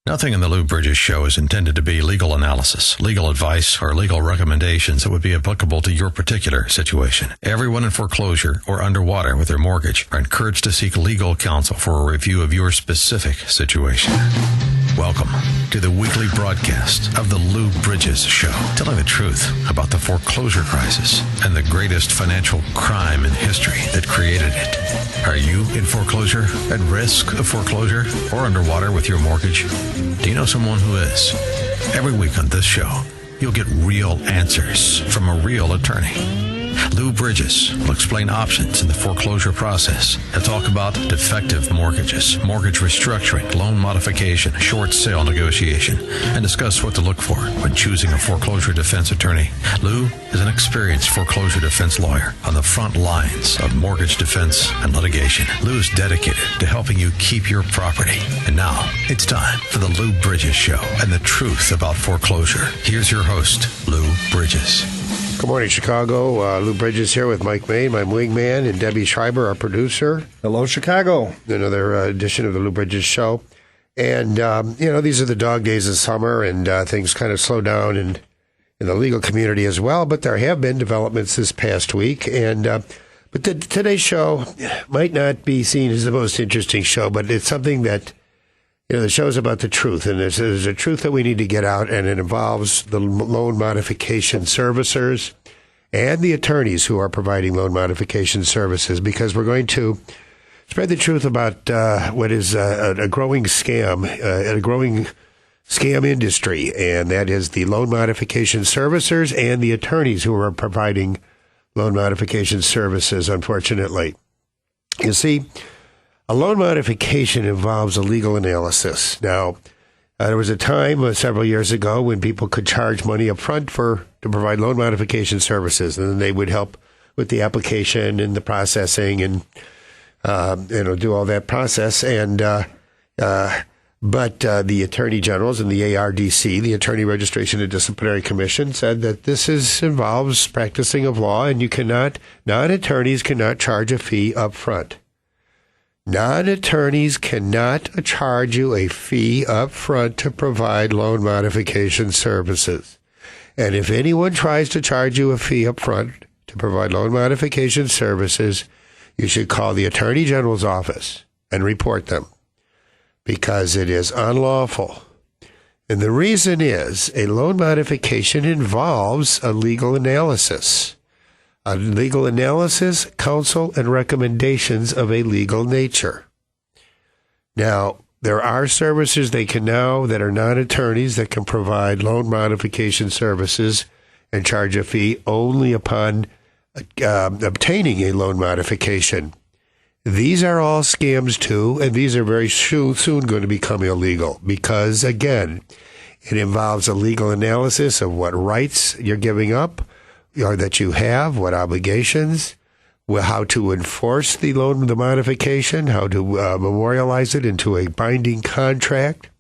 Nothing in the Lou Brydges Show is intended to be legal analysis, legal advice, or legal recommendations that would be applicable to your particular situation. Everyone in foreclosure or underwater with their mortgage are encouraged to seek legal counsel for a review of your specific situation. Welcome to the weekly broadcast of the Lou Brydges Show, telling the truth about the foreclosure crisis and the greatest financial crime in history that created it. Are you in foreclosure, at risk of foreclosure, or underwater with your mortgage? Do you know someone who is? Every week on this show, you'll get real answers from a real attorney. Lou Brydges will explain options in the foreclosure process. He'll talk about defective mortgages, mortgage restructuring, loan modification, short sale negotiation, and discuss what to look for when choosing a foreclosure defense attorney. Lou is an experienced foreclosure defense lawyer on the front lines of mortgage defense and litigation. Lou is dedicated to helping you keep your property. And now, it's time for the Lou Brydges Show and the truth about foreclosure. Here's your host, Lou Brydges. Good morning, Chicago. Lou Brydges here with Mike Main, my wingman, and Debbie Schreiber, our producer. Hello, Chicago. Another edition of the Lou Brydges Show. And, these are the dog days of summer, and things kind of slow down in the legal community as well. But there have been developments this past week. And but today's show might not be seen as the most interesting show, but it's something that, the show's about the truth, and there's a truth that we need to get out, and it involves the loan modification servicers and the attorneys who are providing loan modification services, because we're going to spread the truth about what is a growing scam, industry, and that is the loan modification servicers and the attorneys who are providing loan modification services, unfortunately. You see, a loan modification involves a legal analysis. Now, there was a time several years ago when people could charge money up front to provide loan modification services, and then they would help with the application and the processing and do all that process. And but the attorney generals and the ARDC, the Attorney Registration and Disciplinary Commission, said that this involves practicing of law, and non-attorneys cannot charge a fee up front. Non-attorneys cannot charge you a fee up front to provide loan modification services. And if anyone tries to charge you a fee up front to provide loan modification services, you should call the Attorney General's office and report them, because it is unlawful. And the reason is a loan modification involves a legal analysis. A legal analysis, counsel, and recommendations of a legal nature. Now, there are services that are not attorneys that can provide loan modification services and charge a fee only upon obtaining a loan modification. These are all scams too, and these are very soon going to become illegal because, again, it involves a legal analysis of what rights you're giving up, or that you have, what obligations, how to enforce the modification, how to memorialize it into a binding contract,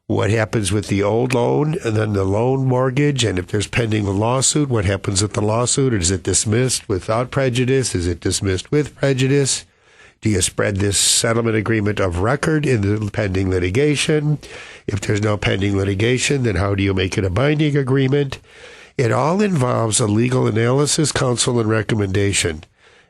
what happens with the old loan and then the loan mortgage, and if there's pending a lawsuit, what happens with the lawsuit? Is it dismissed without prejudice? Is it dismissed with prejudice? Do you spread this settlement agreement of record in the pending litigation? If there's no pending litigation, then how do you make it a binding agreement? It all involves a legal analysis, counsel, and recommendation.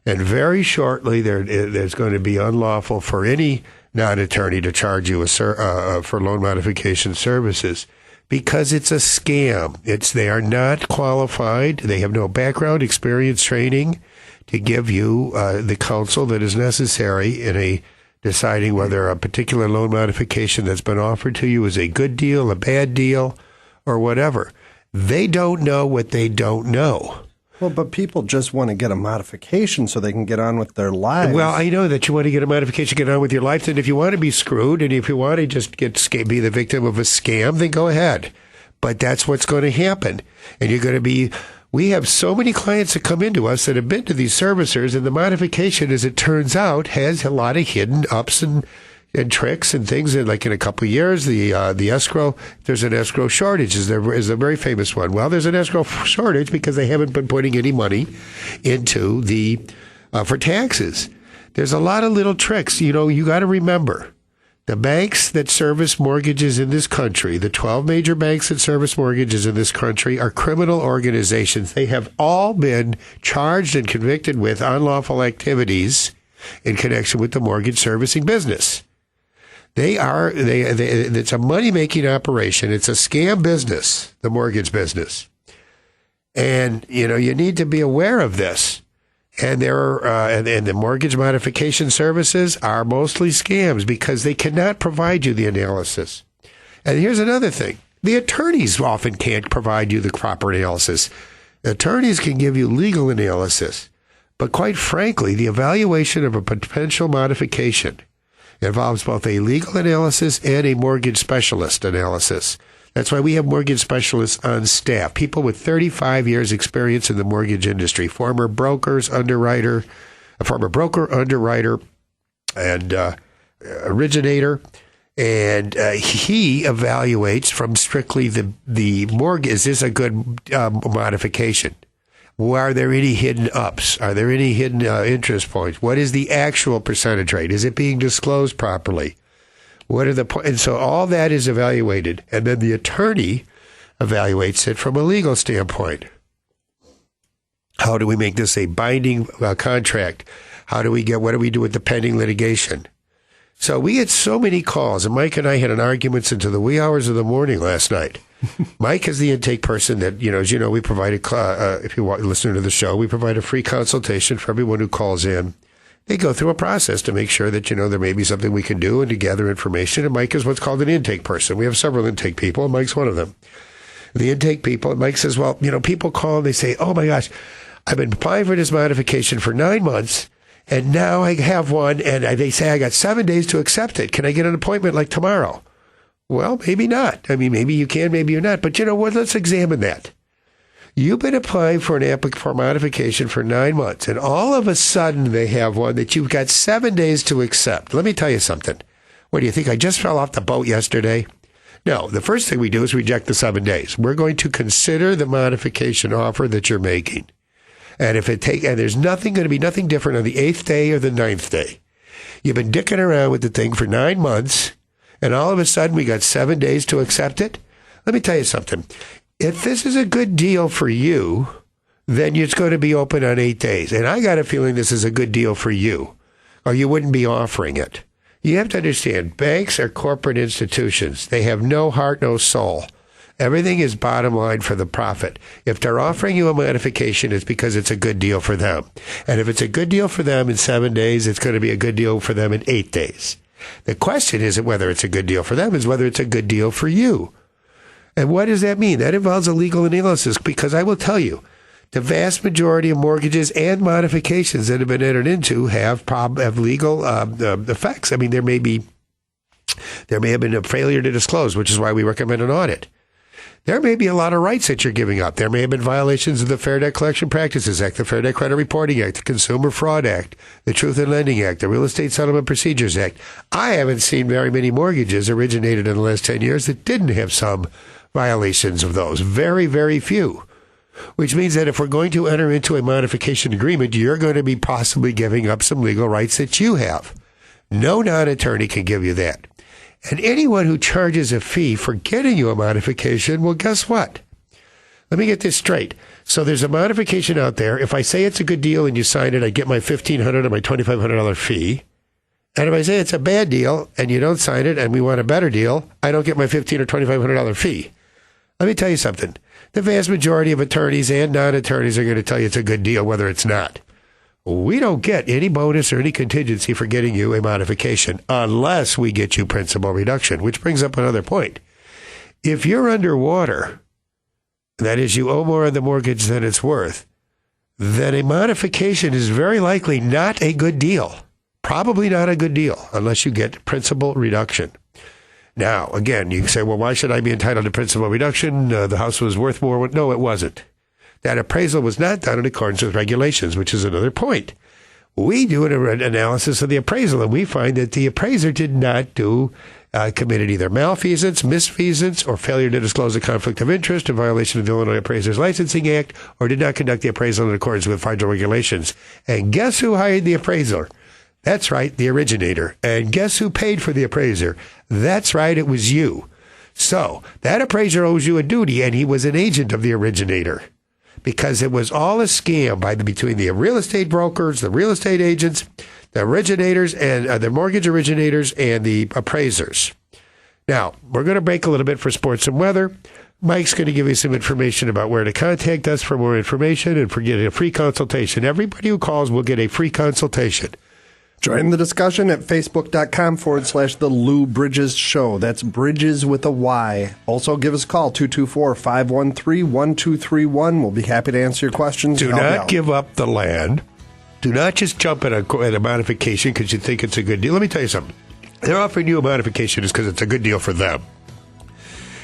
And very shortly, there's going to be unlawful for any non-attorney to charge you for loan modification services because it's a scam. They are not qualified. They have no background, experience, training to give you the counsel that is necessary in deciding whether a particular loan modification that's been offered to you is a good deal, a bad deal, or whatever. They don't know what they don't know. Well, but people just want to get a modification so they can get on with their lives. Well, I know that you want to get a modification, get on with your life. And if you want to be screwed, and if you want to just be the victim of a scam, then go ahead. But that's what's going to happen. And you're going to we have so many clients that come into us that have been to these servicers, and the modification, as it turns out, has a lot of hidden ups and tricks and things. And like in a couple of years, the escrow, there's an escrow shortage is a very famous one. Well, there's an escrow shortage because they haven't been putting any money into for taxes. There's a lot of little tricks. You got to remember The banks that service mortgages in this country, the 12 major banks that service mortgages in this country, are criminal organizations. They have all been charged and convicted with unlawful activities in connection with the mortgage servicing business. It's a money-making operation. It's a scam business, the mortgage business. And, you need to be aware of this. And and the mortgage modification services are mostly scams because they cannot provide you the analysis. And here's another thing. The attorneys often can't provide you the proper analysis. Attorneys can give you legal analysis. But quite frankly, the evaluation of a potential modification involves both a legal analysis and a mortgage specialist analysis. That's why we have mortgage specialists on staff, people with 35 years experience in the mortgage industry, former broker, underwriter, and originator. And he evaluates from strictly the mortgage. Is this a good modification? Are there any hidden ups? Are there any hidden interest points? What is the actual percentage rate? Is it being disclosed properly? And so all that is evaluated, and then the attorney evaluates it from a legal standpoint. How do we make this a binding contract? What do we do with the pending litigation? So we get so many calls, and Mike and I had an argument into the wee hours of the morning last night. Mike is the intake person that, as you know, we provide if you listen to the show, we provide a free consultation for everyone who calls in. They go through a process to make sure that, there may be something we can do and to gather information. And Mike is what's called an intake person. We have several intake people, and Mike's one of them. The intake people, and Mike says, well, people call and they say, oh my gosh, I've been applying for this modification for 9 months, and now I have one, and they say I got 7 days to accept it. Can I get an appointment like tomorrow? Well, maybe not. I mean, maybe you can, maybe you're not. But you know what? Let's examine that. You've been applying for for modification for 9 months, and all of a sudden they have one that you've got 7 days to accept. Let me tell you something. What do you think? I just fell off the boat yesterday? No, the first thing we do is reject the 7 days. We're going to consider the modification offer that you're making. And there's going to be nothing different on the 8th day or the 9th day. You've been dicking around with the thing for 9 months, and all of a sudden we got 7 days to accept it? Let me tell you something. If this is a good deal for you, then it's going to be open on 8 days. And I got a feeling this is a good deal for you, or you wouldn't be offering it. You have to understand, banks are corporate institutions. They have no heart, no soul. Everything is bottom line for the profit. If they're offering you a modification, it's because it's a good deal for them. And if it's a good deal for them in 7 days, it's going to be a good deal for them in 8 days. The question isn't whether it's a good deal for them, it's whether it's a good deal for you. And what does that mean? That involves a legal analysis, because I will tell you, the vast majority of mortgages and modifications that have been entered into have legal effects. I mean, there may have been a failure to disclose, which is why we recommend an audit. There may be a lot of rights that you're giving up. There may have been violations of the Fair Debt Collection Practices Act, the Fair Debt Credit Reporting Act, the Consumer Fraud Act, the Truth in Lending Act, the Real Estate Settlement Procedures Act. I haven't seen very many mortgages originated in the last 10 years that didn't have some violations of those. Very, very few. Which means that if we're going to enter into a modification agreement, you're going to be possibly giving up some legal rights that you have. No non-attorney can give you that. And anyone who charges a fee for getting you a modification, well, guess what? Let me get this straight. So there's a modification out there. If I say it's a good deal and you sign it, I get my $1,500 or my $2,500 fee. And if I say it's a bad deal and you don't sign it and we want a better deal, I don't get my $1,500 or $2,500 fee. Let me tell you something. The vast majority of attorneys and non-attorneys are going to tell you it's a good deal, whether it's not. We don't get any bonus or any contingency for getting you a modification unless we get you principal reduction, which brings up another point. If you're underwater, that is, you owe more on the mortgage than it's worth, then a modification is very likely not a good deal. Probably not a good deal unless you get principal reduction. Now, again, you can say, well, why should I be entitled to principal reduction? The house was worth more. No, it wasn't. That appraisal was not done in accordance with regulations, which is another point. We do an analysis of the appraisal, and we find that the appraiser did not committed either malfeasance, misfeasance, or failure to disclose a conflict of interest in violation of the Illinois Appraisers Licensing Act, or did not conduct the appraisal in accordance with federal regulations. And guess who hired the appraiser? That's right, the originator. And guess who paid for the appraiser? That's right, it was you. So that appraiser owes you a duty, and he was an agent of the originator because it was all a scam between the real estate brokers, the real estate agents, the originators, and the mortgage originators and the appraisers. Now, we're going to break a little bit for sports and weather. Mike's going to give you some information about where to contact us for more information and for getting a free consultation. Everybody who calls will get a free consultation. Join the discussion at facebook.com/The Lou Brydges Show. That's Bridges with a Y. Also, give us a call, 224-513-1231. We'll be happy to answer your questions. Do not give up the land. Do not just jump at a modification because you think it's a good deal. Let me tell you something. They're offering you a modification is because it's a good deal for them.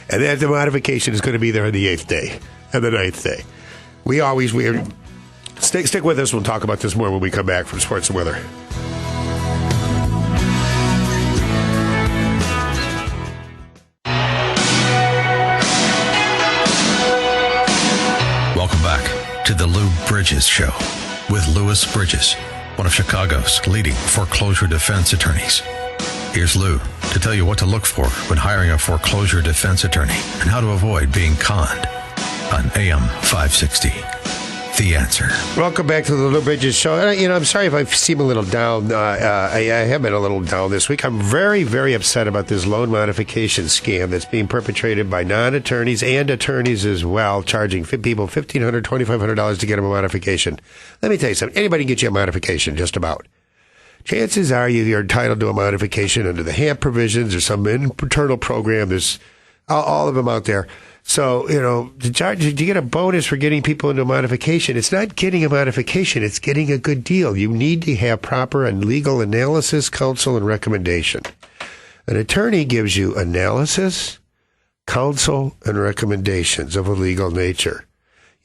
And then the modification is going to be there on the 8th day and the 9th day. Stick with us. We'll talk about this more when we come back from Sports and Weather. Welcome back to the Lou Brydges Show with Louis Brydges, one of Chicago's leading foreclosure defense attorneys. Here's Lou to tell you what to look for when hiring a foreclosure defense attorney and how to avoid being conned on AM 560. The Answer. Welcome back to the Lou Brydges Show. I'm sorry if I seem a little down. I have been a little down this week. I'm very, very upset about this loan modification scam that's being perpetrated by non-attorneys and attorneys as well, charging people $1,500, $2,500 to get them a modification. Let me tell you something. Anybody can get you a modification, just about. Chances are you're entitled to a modification under the HAMP provisions or some internal program. There's all of them out there. So, to get a bonus for getting people into a modification, it's not getting a modification, it's getting a good deal. You need to have proper and legal analysis, counsel, and recommendation. An attorney gives you analysis, counsel, and recommendations of a legal nature.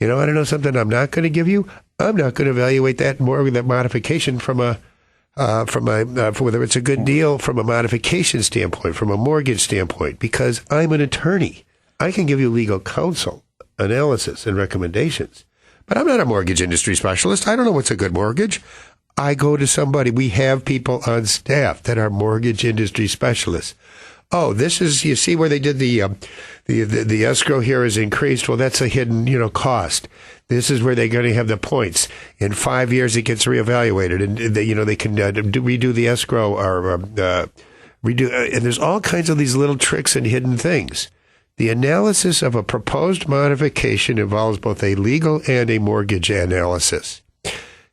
I don't know something I'm not going to give you? I'm not going to evaluate that modification from whether it's a good deal from a modification standpoint, from a mortgage standpoint, because I'm an attorney. I can give you legal counsel, analysis, and recommendations. But I'm not a mortgage industry specialist. I don't know what's a good mortgage. I go to somebody. We have people on staff that are mortgage industry specialists. Oh, this is, you see where they did the escrow here is increased. Well, that's a hidden, cost. This is where they're going to have the points. In 5 years, it gets reevaluated, and they can redo the escrow or redo. And there's all kinds of these little tricks and hidden things. The analysis of a proposed modification involves both a legal and a mortgage analysis.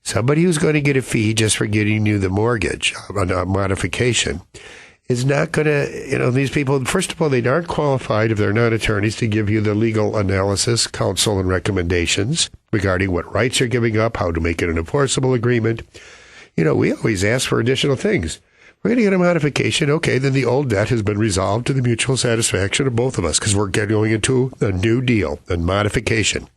Somebody who's going to get a fee just for getting you the mortgage on a modification is not going to, these people, first of all, they aren't qualified if they're not attorneys to give you the legal analysis, counsel, and recommendations regarding what rights you're giving up, how to make it an enforceable agreement. We always ask for additional things. We're going to get a modification. Okay, then the old debt has been resolved to the mutual satisfaction of both of us because we're going into a new deal, a modification.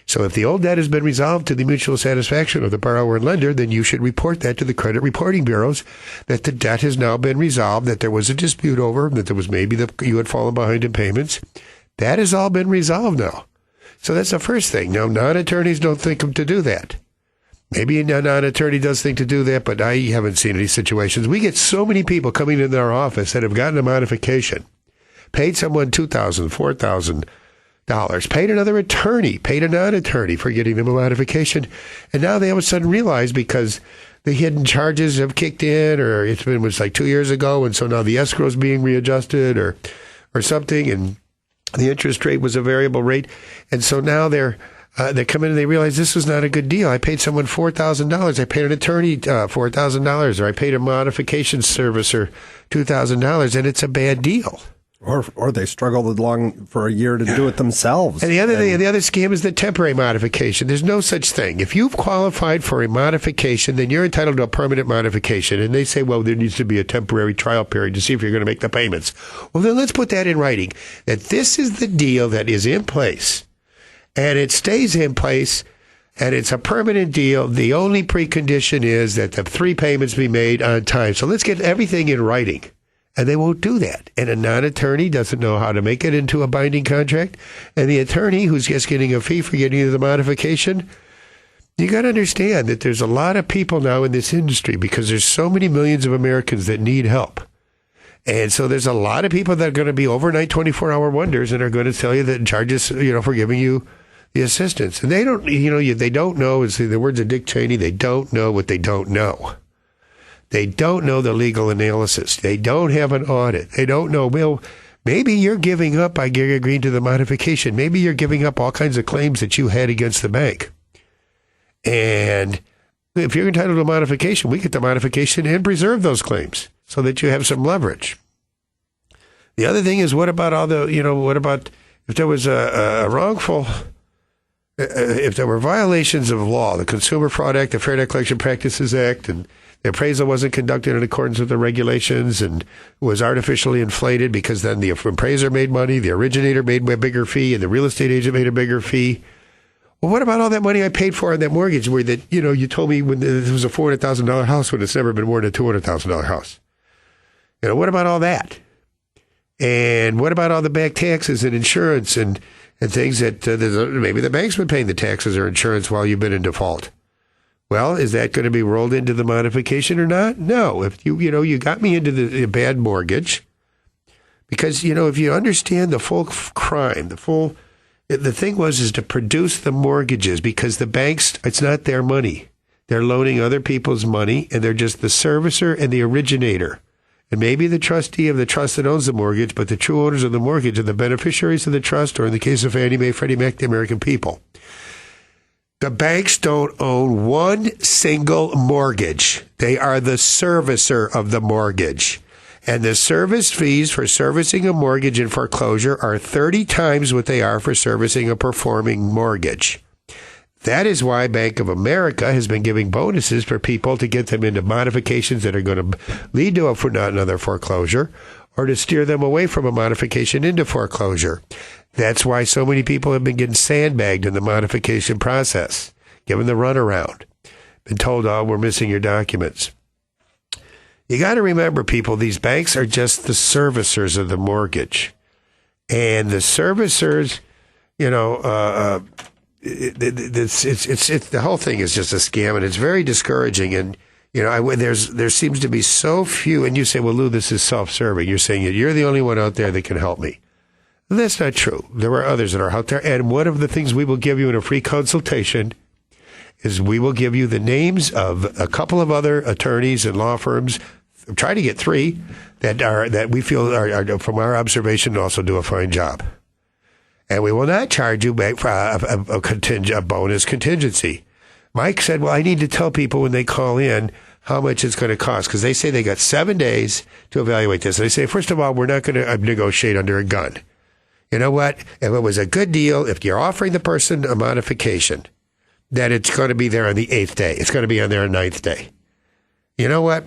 So if the old debt has been resolved to the mutual satisfaction of the borrower and lender, then you should report that to the credit reporting bureaus that the debt has now been resolved, that there was a dispute over, that there was maybe you had fallen behind in payments. That has all been resolved now. So that's the first thing. Now, non-attorneys don't think to do that. Maybe a non-attorney does think to do that, but I haven't seen any situations. We get so many people coming into our office that have gotten a modification, paid someone $2,000, $4,000, paid another attorney, paid a non-attorney for getting them a modification, and now they all of a sudden realize because the hidden charges have kicked in, or it was like 2 years ago, and so now the escrow is being readjusted, or something, and the interest rate was a variable rate, and so now they come in and they realize this was not a good deal. I paid someone $4,000. I paid an attorney $4,000, or I paid a modification servicer $2,000, and it's a bad deal. Or they struggled along for a year to do it themselves. And the other scam is the temporary modification. There's no such thing. If you've qualified for a modification, then you're entitled to a permanent modification. And they say, well, there needs to be a temporary trial period to see if you're going to make the payments. Well, then let's put that in writing, that this is the deal that is in place. And it stays in place, and it's a permanent deal. The only precondition is that the 3 payments be made on time. So let's get everything in writing. And they won't do that. And a non-attorney doesn't know how to make it into a binding contract. And the attorney who's just getting a fee for getting the modification, You got to understand that there's a lot of people now in this industry because there's so many millions of Americans that need help. And so there's a lot of people that are going to be overnight 24-hour wonders and are going to tell you that charges, for giving you the assistance. And they don't, they don't know, it's the words of Dick Cheney, they don't know what they don't know. They don't know the legal analysis. They don't have an audit. They don't know, well, maybe you're giving up by agreeing to the modification. Maybe you're giving up all kinds of claims that you had against the bank. And if you're entitled to a modification, we get the modification and preserve those claims so that you have some leverage. The other thing is, what about if there was a wrongful, if there were violations of law, the Consumer Fraud Act, the Fair Debt Collection Practices Act, and the appraisal wasn't conducted in accordance with the regulations and was artificially inflated because then the appraiser made money, the originator made a bigger fee, and the real estate agent made a bigger fee. Well, what about all that money I paid for on that mortgage where that, you told me when this was a $400,000 house when it's never been more than a $200,000 house? What about all that? And what about all the back taxes and insurance and things that maybe the bank's been paying the taxes or insurance while you've been in default? Well, is that going to be rolled into the modification or not? No. If you got me into the bad mortgage, because, if you understand the full crime, the thing is to produce the mortgages because the banks, it's not their money. They're loaning other people's money and they're just the servicer and the originator. And maybe the trustee of the trust that owns the mortgage, but the true owners of the mortgage are the beneficiaries of the trust, or in the case of Fannie Mae, Freddie Mac, the American people. The banks don't own one single mortgage. They are the servicer of the mortgage. And the service fees for servicing a mortgage in foreclosure are 30 times what they are for servicing a performing mortgage. That is why Bank of America has been giving bonuses for people to get them into modifications that are going to lead to another foreclosure or to steer them away from a modification into foreclosure. That's why so many people have been getting sandbagged in the modification process, given the runaround, been told, oh, we're missing your documents. You got to remember, people, these banks are just the servicers of the mortgage. And the servicers, it's the whole thing is just a scam, and it's very discouraging. And there seems to be so few. And you say, well, Lou, this is self-serving. You're saying that you're the only one out there that can help me. That's not true. There are others that are out there. And one of the things we will give you in a free consultation is we will give you the names of a couple of other attorneys and law firms. Try to get 3 that we feel are from our observation also do a fine job. And we will not charge you back for a bonus contingency. Mike said, well, I need to tell people when they call in how much it's going to cost, because they say they got 7 days to evaluate this. And they say, first of all, we're not going to negotiate under a gun. You know what? If it was a good deal, if you're offering the person a modification, that it's going to be there on the 8th day. It's going to be on there on the 9th day. You know what?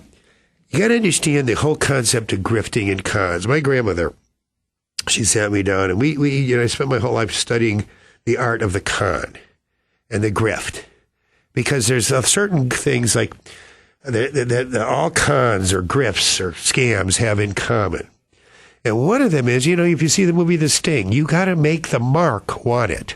You got to understand the whole concept of grifting and cons. My grandmother, she sat me down, and we I spent my whole life studying the art of the con and the grift, because there's certain things like that all cons or grifts or scams have in common. And one of them is, if you see the movie The Sting, you got to make the mark want it.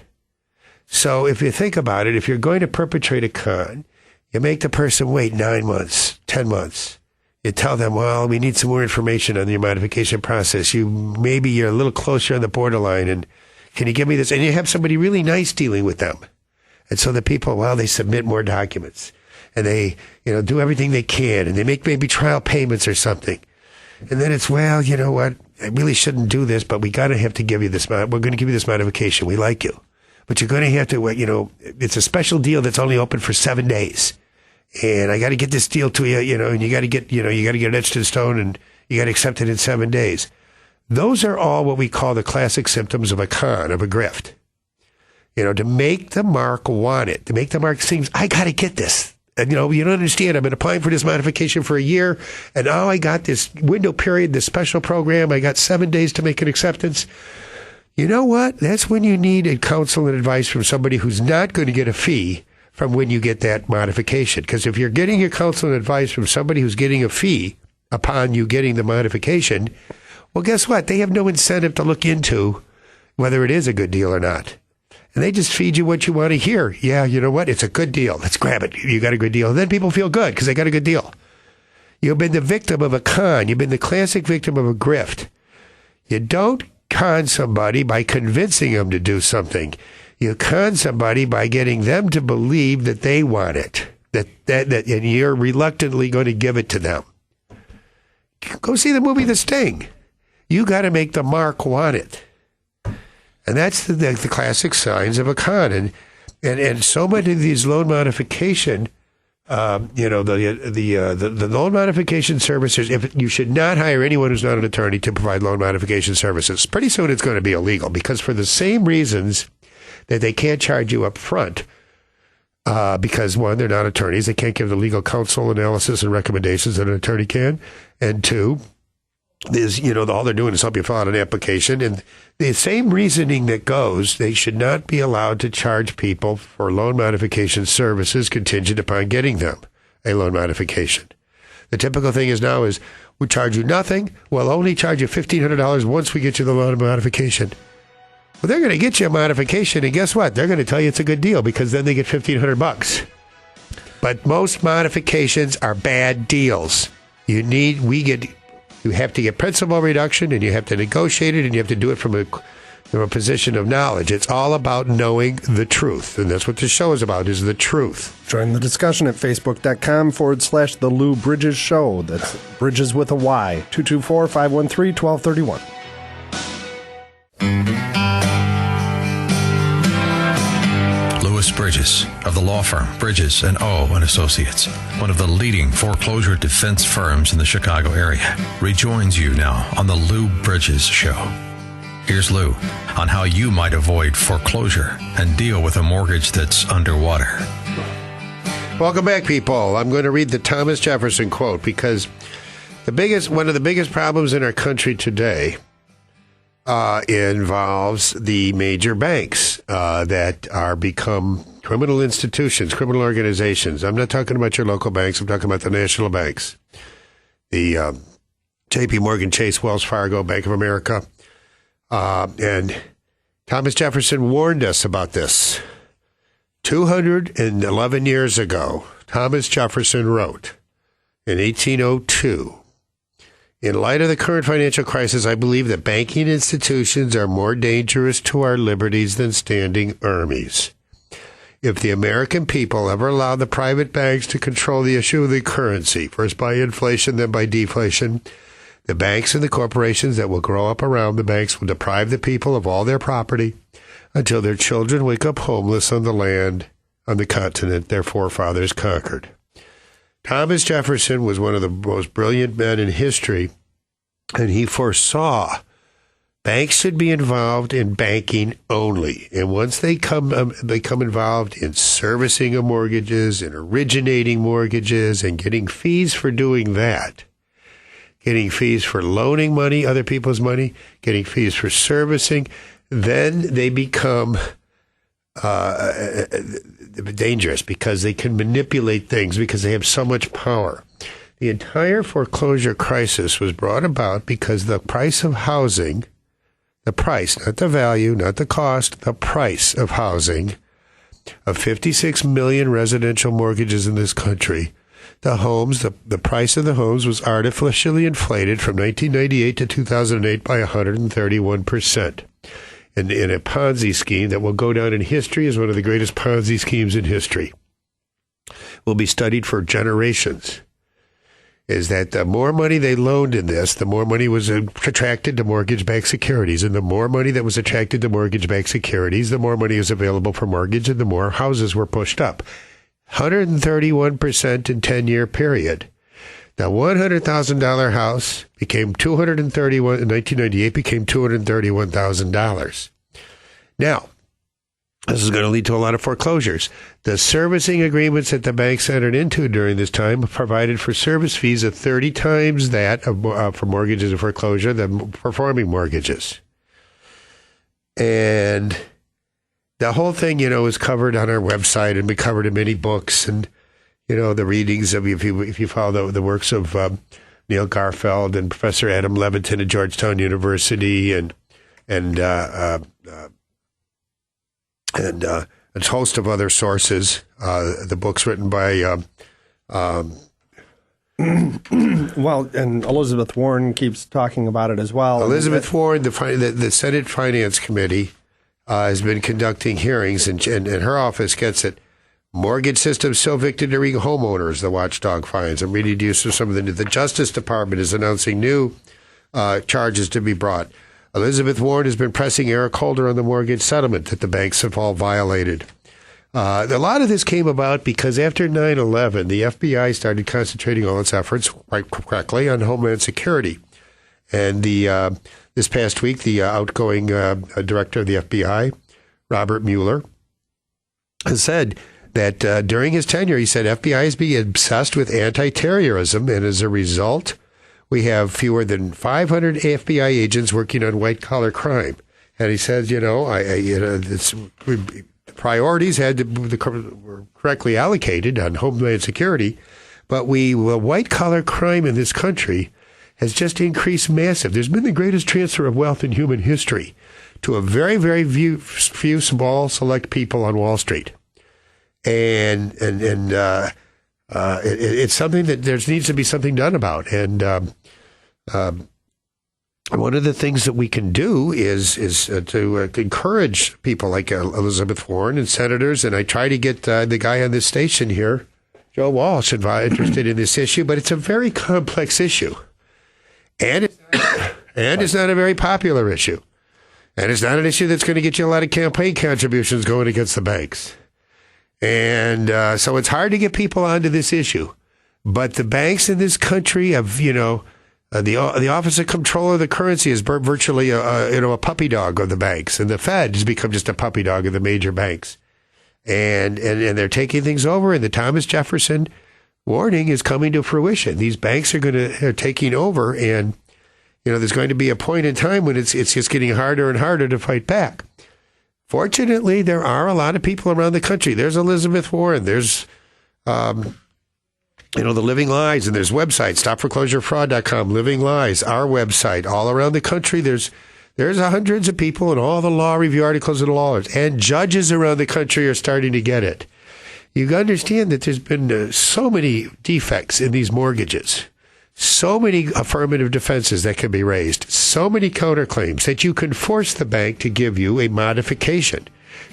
So if you think about it, if you're going to perpetrate a con, you make the person wait 9 months, 10 months. You tell them, well, we need some more information on your modification process. Maybe you're a little closer on the borderline, and can you give me this? And you have somebody really nice dealing with them. And so the people, they submit more documents, and they, do everything they can, and they make maybe trial payments or something. And then it's, well, you know what? I really shouldn't do this, but we have to give you this. We're going to give you this modification. We like you. But you're going to have to, it's a special deal that's only open for 7 days. And I got to get this deal to you, and you got to get it etched in stone, and you got to accept it in 7 days. Those are all what we call the classic symptoms of a con, of a grift. To make the mark want it, to make the mark think, I got to get this. And, you don't understand. I've been applying for this modification for a year, and I got this window period, this special program. I got 7 days to make an acceptance. You know what? That's when you need a counsel and advice from somebody who's not going to get a fee from when you get that modification. Because if you're getting your counsel and advice from somebody who's getting a fee upon you getting the modification, well, guess what? They have no incentive to look into whether it is a good deal or not. And they just feed you what you want to hear. Yeah, you know what? It's a good deal. Let's grab it. You got a good deal. And then people feel good because they got a good deal. You've been the victim of a con. You've been the classic victim of a grift. You don't con somebody by convincing them to do something. You con somebody by getting them to believe that they want it, that and you're reluctantly going to give it to them. Go see the movie The Sting. You got to make the mark want it. And that's the classic signs of a con. And so many of these loan modification, the loan modification servicers, if you should not hire anyone who's not an attorney to provide loan modification services. Pretty soon it's going to be illegal because for the same reasons that they can't charge you up front, because one, they're not attorneys. They can't give the legal counsel analysis and recommendations that an attorney can. And two, is, all they're doing is help you fill out an application. And the same reasoning that goes, they should not be allowed to charge people for loan modification services contingent upon getting them a loan modification. The typical thing is now is we charge you nothing. We'll only charge you $1,500 once we get you the loan modification. Well, they're going to get you a modification, and guess what? They're going to tell you it's a good deal because then they get $1,500. But most modifications are bad deals. You have to get principal reduction, and you have to negotiate it, and you have to do it from a position of knowledge. It's all about knowing the truth, and that's what this show is about, is the truth. Join the discussion at facebook.com/The Lou Brydges Show. That's Bridges with a Y. 224-513-1231. Lou Brydges of the law firm Brydges & O & Associates, one of the leading foreclosure defense firms in the Chicago area, rejoins you now on the Lou Brydges Show. Here's Lou on how you might avoid foreclosure and deal with a mortgage that's underwater. Welcome back, people. I'm going to read the Thomas Jefferson quote because one of the biggest problems in our country today involves the major banks that are become criminal institutions, criminal organizations. I'm not talking about your local banks. I'm talking about the national banks. The J.P. Morgan Chase, Wells Fargo, Bank of America. And Thomas Jefferson warned us about this. 211 years ago, Thomas Jefferson wrote in 1802, in light of the current financial crisis, I believe that banking institutions are more dangerous to our liberties than standing armies. If the American people ever allow the private banks to control the issue of the currency, first by inflation, then by deflation, the banks and the corporations that will grow up around the banks will deprive the people of all their property until their children wake up homeless on the land, on the continent their forefathers conquered. Thomas Jefferson was one of the most brilliant men in history, and he foresaw banks should be involved in banking only. And once they become involved in servicing of mortgages and originating mortgages and getting fees for doing that, getting fees for loaning money, other people's money, getting fees for servicing, then they become dangerous because they can manipulate things because they have so much power. The entire foreclosure crisis was brought about because the price of housing, the price, not the value, not the cost, the price of housing, of 56 million residential mortgages in this country, the homes, the price of the homes was artificially inflated from 1998 to 2008 by 131%. In a Ponzi scheme that will go down in history as one of the greatest Ponzi schemes in history. Will be studied for generations. Is that the more money they loaned in this, the more money was attracted to mortgage-backed securities. And the more money that was attracted to mortgage-backed securities, the more money was available for mortgage and the more houses were pushed up. 131% in 10-year period. The $100,000 house became $231 in 1998 became $231,000. Now, this is going to lead to a lot of foreclosures. The servicing agreements that the banks entered into during this time provided for service fees of 30 times that for mortgages and foreclosure than performing mortgages. And the whole thing, is covered on our website and been covered in many books and the readings of, if you follow the works of Neil Garfeld and Professor Adam Levitin at Georgetown University and and a host of other sources. The book's written by well, and Elizabeth Warren keeps talking about it as well. Elizabeth Warren, the Senate Finance Committee, has been conducting hearings, and her office gets it. Mortgage system still victimizing homeowners, the watchdog finds. I'm reading use of some of the Justice Department is announcing new charges to be brought. Elizabeth Warren has been pressing Eric Holder on the mortgage settlement that the banks have all violated. A lot of this came about because after 9/11, the FBI started concentrating all its efforts, quite correctly, on Homeland Security. And this past week, the outgoing director of the FBI, Robert Mueller, has said that during his tenure, he said FBI is being obsessed with anti-terrorism, and as a result, we have fewer than 500 FBI agents working on white-collar crime. And he says, priorities were correctly allocated on Homeland Security, but white-collar crime in this country has just increased massive. There's been the greatest transfer of wealth in human history to a very, very few small select people on Wall Street. And it's something that there needs to be something done about. And one of the things that we can do is to encourage people like Elizabeth Warren and senators. And I try to get the guy on this station here, Joe Walsh, interested in this issue. But it's a very complex issue, and it's not a very popular issue, and it's not an issue that's going to get you a lot of campaign contributions going against the banks. And so it's hard to get people onto this issue. But the banks in this country have, the Office of Comptroller of the Currency is virtually a puppy dog of the banks, and the Fed has become just a puppy dog of the major banks. And they're taking things over, and the Thomas Jefferson warning is coming to fruition. These banks are taking over, and there's going to be a point in time when it's just getting harder and harder to fight back. Fortunately, there are a lot of people around the country. There's Elizabeth Warren. There's, the Living Lies, and there's websites, stopforeclosurefraud.com, Living Lies, our website. All around the country, there's hundreds of people, and all the law review articles and lawyers and judges around the country are starting to get it. You understand that there's been so many defects in these mortgages. So many affirmative defenses that can be raised, so many counterclaims that you can force the bank to give you a modification.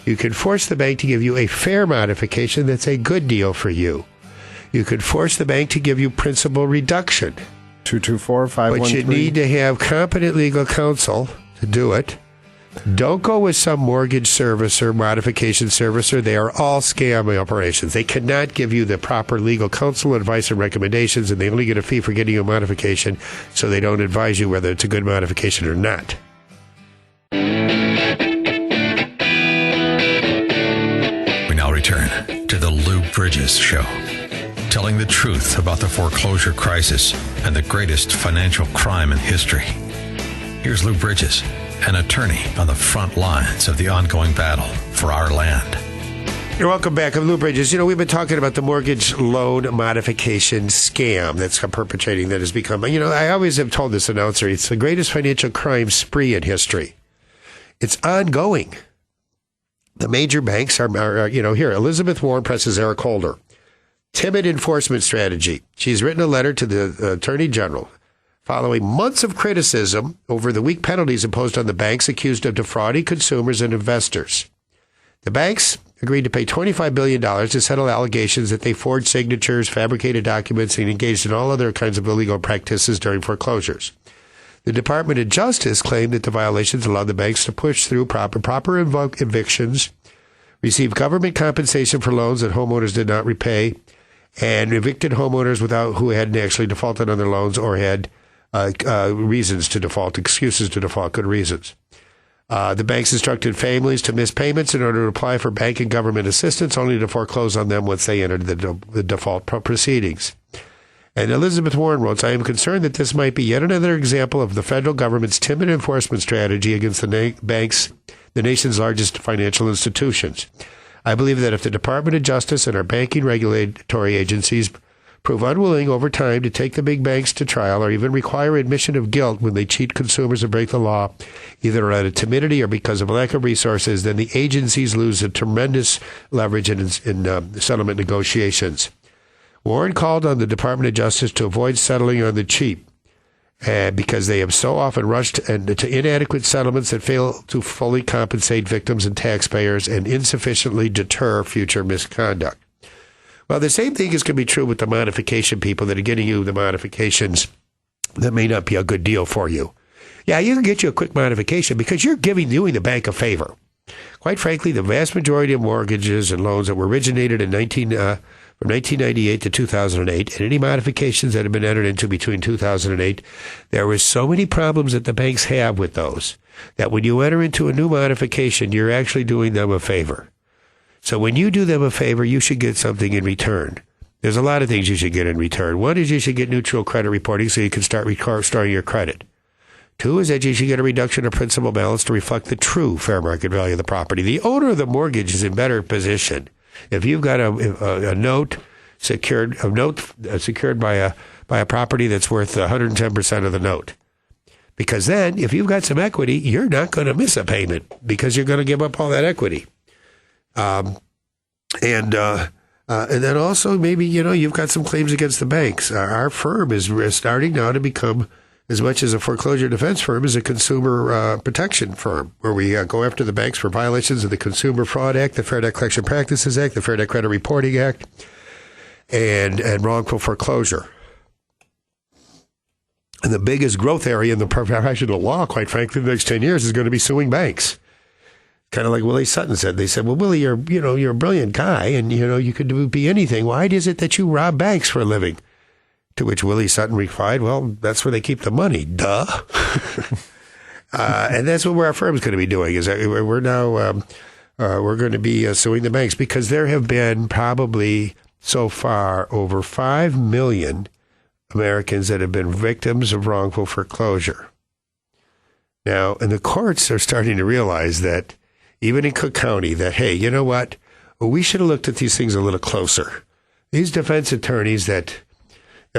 You can force the bank to give you a fair modification that's a good deal for you. You could force the bank to give you principal reduction. 224-513. But you need to have competent legal counsel to do it. Don't go with some mortgage servicer, modification servicer. They are all scam operations. They cannot give you the proper legal counsel, advice, and recommendations, and they only get a fee for getting you a modification, so they don't advise you whether it's a good modification or not. We now return to the Lou Brydges Show, telling the truth about the foreclosure crisis and the greatest financial crime in history. Here's Lou Brydges, an attorney on the front lines of the ongoing battle for our land. You're welcome back. I'm Lou Brydges. We've been talking about the mortgage loan modification scam that's perpetrating, that has become, I always have told this announcer, it's the greatest financial crime spree in history. It's ongoing. The major banks are here, Elizabeth Warren presses Eric Holder. Timid enforcement strategy. She's written a letter to the Attorney General following months of criticism over the weak penalties imposed on the banks accused of defrauding consumers and investors. The banks agreed to pay $25 billion to settle allegations that they forged signatures, fabricated documents, and engaged in all other kinds of illegal practices during foreclosures. The Department of Justice claimed that the violations allowed the banks to push through proper evictions, receive government compensation for loans that homeowners did not repay, and evicted homeowners who hadn't actually defaulted on their loans or had reasons to default, excuses to default, good reasons. The banks instructed families to miss payments in order to apply for bank and government assistance, only to foreclose on them once they entered the default proceedings. And Elizabeth Warren wrote, I am concerned that this might be yet another example of the federal government's timid enforcement strategy against the banks, the nation's largest financial institutions. I believe that if the Department of Justice and our banking regulatory agencies prove unwilling over time to take the big banks to trial or even require admission of guilt when they cheat consumers or break the law, either out of timidity or because of lack of resources, then the agencies lose a tremendous leverage in settlement negotiations. Warren called on the Department of Justice to avoid settling on the cheap because they have so often rushed to inadequate settlements that fail to fully compensate victims and taxpayers and insufficiently deter future misconduct. Well, the same thing is going to be true with the modification people that are getting you the modifications that may not be a good deal for you. Yeah, you can get you a quick modification because you're doing the bank a favor. Quite frankly, the vast majority of mortgages and loans that were originated from 1998 to 2008, and any modifications that have been entered into between 2008, there were so many problems that the banks have with those that when you enter into a new modification, you're actually doing them a favor. So when you do them a favor, you should get something in return. There's a lot of things you should get in return. One is you should get neutral credit reporting so you can start restoring your credit. Two is that you should get a reduction of principal balance to reflect the true fair market value of the property. The owner of the mortgage is in better position if you've got a note secured by a property that's worth 110% of the note. Because then, if you've got some equity, you're not going to miss a payment because you're going to give up all that equity. And then also maybe, you've got some claims against the banks. Our firm is starting now to become, as much as a foreclosure defense firm, is a consumer protection firm, where we go after the banks for violations of the Consumer Fraud Act, the Fair Debt Collection Practices Act, the Fair Debt Credit Reporting Act, and wrongful foreclosure. And the biggest growth area in the professional law, quite frankly, the next 10 years is going to be suing banks. Kind of like Willie Sutton said. They said, well, Willie, you're a brilliant guy, and, you could be anything. Why is it that you rob banks for a living? To which Willie Sutton replied, well, that's where they keep the money. Duh. And that's what our firm's going to be doing, is that we're now, we're going to be suing the banks because there have been probably so far over 5 million Americans that have been victims of wrongful foreclosure. Now, and the courts are starting to realize that, even in Cook County, that, hey, you know what? We should have looked at these things a little closer. These defense attorneys that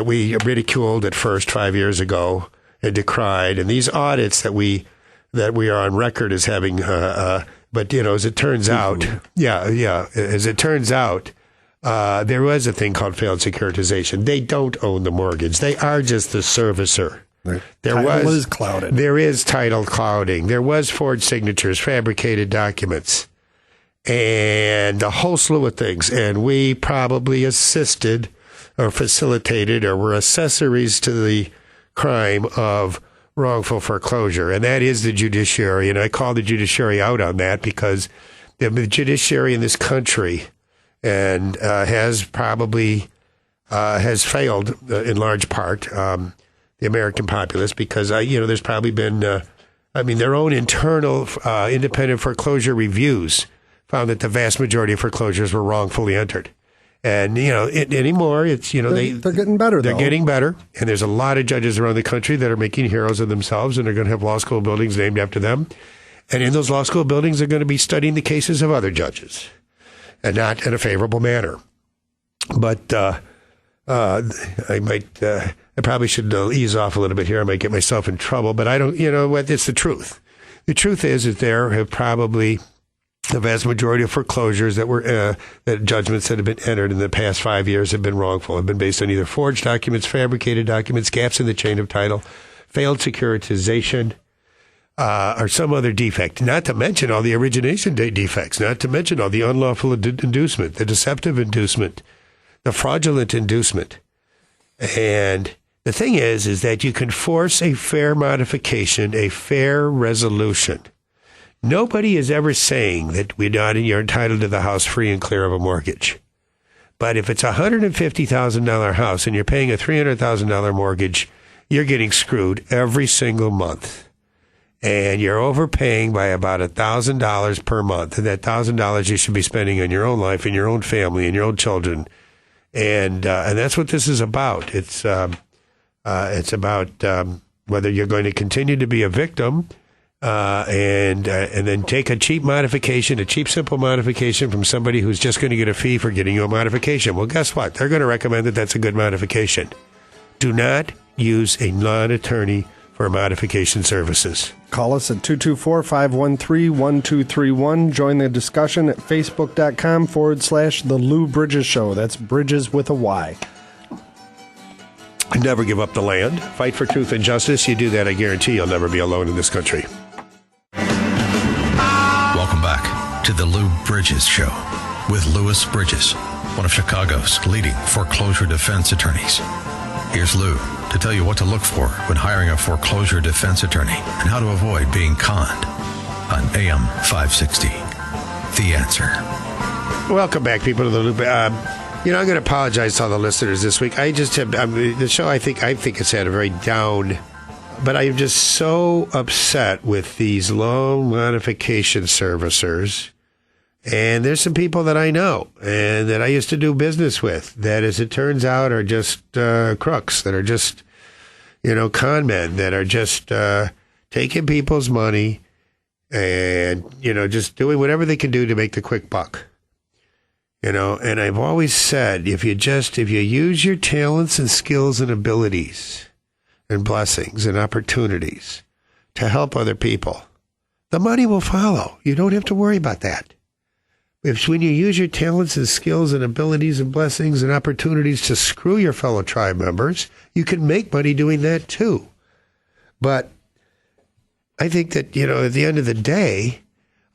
we ridiculed at first 5 years ago and decried, and these audits that we are on record as having, but as it turns out, there was a thing called failed securitization. They don't own the mortgage. They are just the servicer. Title is clouded. There is title clouding. There was forged signatures, fabricated documents, and a whole slew of things. And we probably assisted or facilitated or were accessories to the crime of wrongful foreclosure. And that is the judiciary. And I call the judiciary out on that because the judiciary in this country and has failed in large part the American populace because, there's probably been, their own internal independent foreclosure reviews found that the vast majority of foreclosures were wrongfully entered. And, anymore, it's, they're getting better, They're getting better. And there's a lot of judges around the country that are making heroes of themselves, and they're going to have law school buildings named after them. And in those law school buildings, they're going to be studying the cases of other judges, and not in a favorable manner. But I probably should ease off a little bit here. I might get myself in trouble, but I don't, it's the truth. The truth is that there have probably the vast majority of foreclosures that judgments that have been entered in the past 5 years have been wrongful, have been based on either forged documents, fabricated documents, gaps in the chain of title, failed securitization, or some other defect, not to mention all the origination date defects, not to mention all the unlawful inducement, the deceptive inducement, the fraudulent inducement. And the thing is that you can force a fair modification, a fair resolution. Nobody is ever saying that you're entitled to the house free and clear of a mortgage. But if it's a $150,000 house and you're paying a $300,000 mortgage, you're getting screwed every single month. And you're overpaying by about $1,000 per month. And that $1,000 you should be spending on your own life and your own family and your own children. And that's what this is about. It's about whether you're going to continue to be a victim and then take a cheap modification, a cheap, simple modification from somebody who's just going to get a fee for getting you a modification. Well, guess what? They're going to recommend that that's a good modification. Do not use a non-attorney for modification services. Call us at 224-513-1231. Join the discussion at facebook.com/The Lou Brydges Show. That's Bridges with a Y. Never give up the land. Fight for truth and justice. You do that, I guarantee you'll never be alone in this country. Welcome back to the Lou Brydges Show with Louis Brydges, one of Chicago's leading foreclosure defense attorneys. Here's Lou to tell you what to look for when hiring a foreclosure defense attorney and how to avoid being conned on AM 560. The Answer. Welcome back, people, to the Loop. I'm going to apologize to all the listeners this week. I just have the show. I think it's had a very down, but I'm just so upset with these loan modification servicers. And there's some people that I know and that I used to do business with that, as it turns out, are just crooks, that are just, con men, that are just taking people's money and, just doing whatever they can do to make the quick buck. And I've always said, if you use your talents and skills and abilities and blessings and opportunities to help other people, the money will follow. You don't have to worry about that. When you use your talents and skills and abilities and blessings and opportunities to screw your fellow tribe members, you can make money doing that too. But I think that, at the end of the day,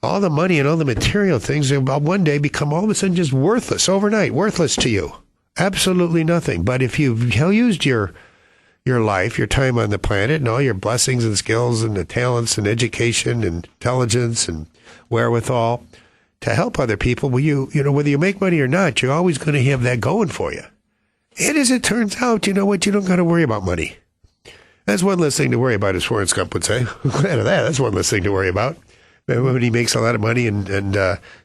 all the money and all the material things will one day become all of a sudden just worthless overnight, worthless to you. Absolutely nothing. But if you've used your life, your time on the planet, and all your blessings and skills and the talents and education and intelligence and wherewithal to help other people, whether you make money or not, you're always going to have that going for you. And as it turns out, you know what? You don't got to worry about money. That's one less thing to worry about, as Forrest Gump would say. I'm glad of that. That's one less thing to worry about. When he makes a lot of money and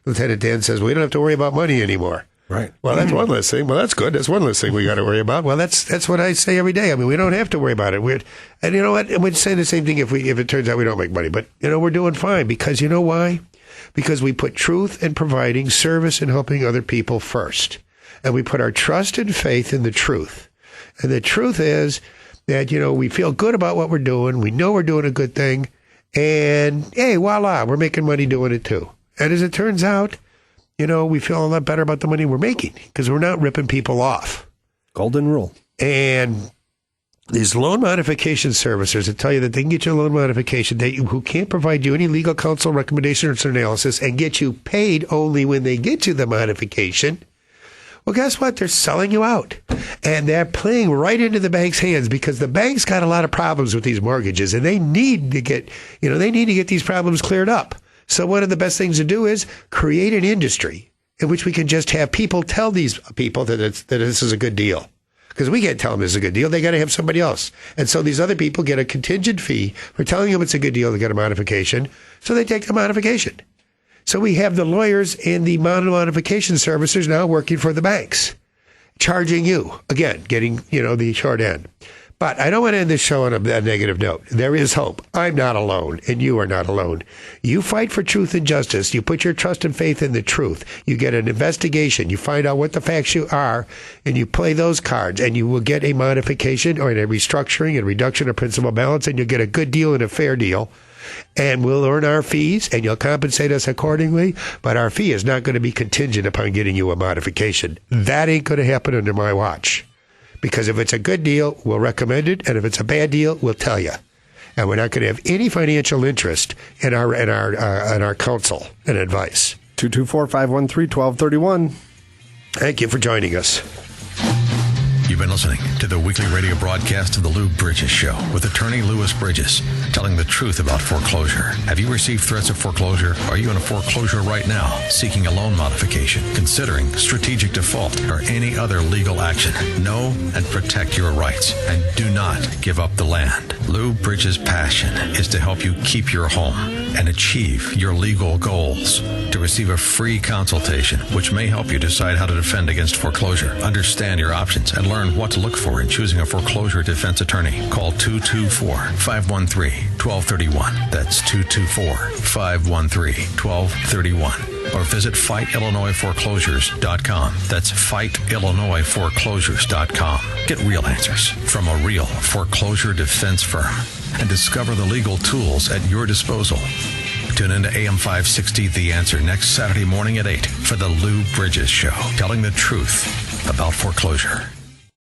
Lieutenant Dan says, we don't have to worry about money anymore. Right. Well, that's one less thing. Well, that's good. That's one less thing we got to worry about. Well, that's what I say every day. I mean, we don't have to worry about it. And you know what? And we'd say the same thing if it turns out we don't make money. But, we're doing fine because you know why? Because we put truth in providing service and helping other people first. And we put our trust and faith in the truth. And the truth is that, we feel good about what we're doing. We know we're doing a good thing. And, hey, voila, we're making money doing it too. And as it turns out, we feel a lot better about the money we're making because we're not ripping people off. Golden rule. And these loan modification servicers that tell you that they can get you a loan modification, who can't provide you any legal counsel, recommendations, or analysis, and get you paid only when they get you the modification, well, guess what? They're selling you out. And they're playing right into the bank's hands because the bank's got a lot of problems with these mortgages, and they need to get these problems cleared up. So one of the best things to do is create an industry in which we can just have people tell these people that this is a good deal. Because we can't tell them it's a good deal. They got to have somebody else. And so these other people get a contingent fee for telling them it's a good deal to get a modification. So they take the modification. So we have the lawyers and the modification servicers now working for the banks, charging you, again, getting, the short end. But I don't want to end this show on a negative note. There is hope. I'm not alone, and you are not alone. You fight for truth and justice. You put your trust and faith in the truth. You get an investigation. You find out what the facts are, and you play those cards, and you will get a modification or a restructuring and reduction of principal balance, and you'll get a good deal and a fair deal. And we'll earn our fees, and you'll compensate us accordingly. But our fee is not going to be contingent upon getting you a modification. That ain't going to happen under my watch. Because if it's a good deal, we'll recommend it, and if it's a bad deal, we'll tell you. And we're not going to have any financial interest in our counsel and advice. 224-513-1231. Thank you for joining us. You've been listening to the weekly radio broadcast of the Lou Brydges Show with attorney Louis Brydges, telling the truth about foreclosure. Have you received threats of foreclosure? Are you in a foreclosure right now, seeking a loan modification, considering strategic default, or any other legal action? Know and protect your rights, and do not give up the land. Lou Brydges' passion is to help you keep your home and achieve your legal goals. To receive a free consultation, which may help you decide how to defend against foreclosure, understand your options, and learn what to look for in choosing a foreclosure defense attorney, call 224-513-1231. 224-513-1231. That's 224-513-1231. Or visit FightIllinoisForeclosures.com. That's FightIllinoisForeclosures.com. Get real answers from a real foreclosure defense firm and discover the legal tools at your disposal. Tune into AM 560 The Answer next Saturday morning at 8 for The Lou Brydges Show, telling the truth about foreclosure.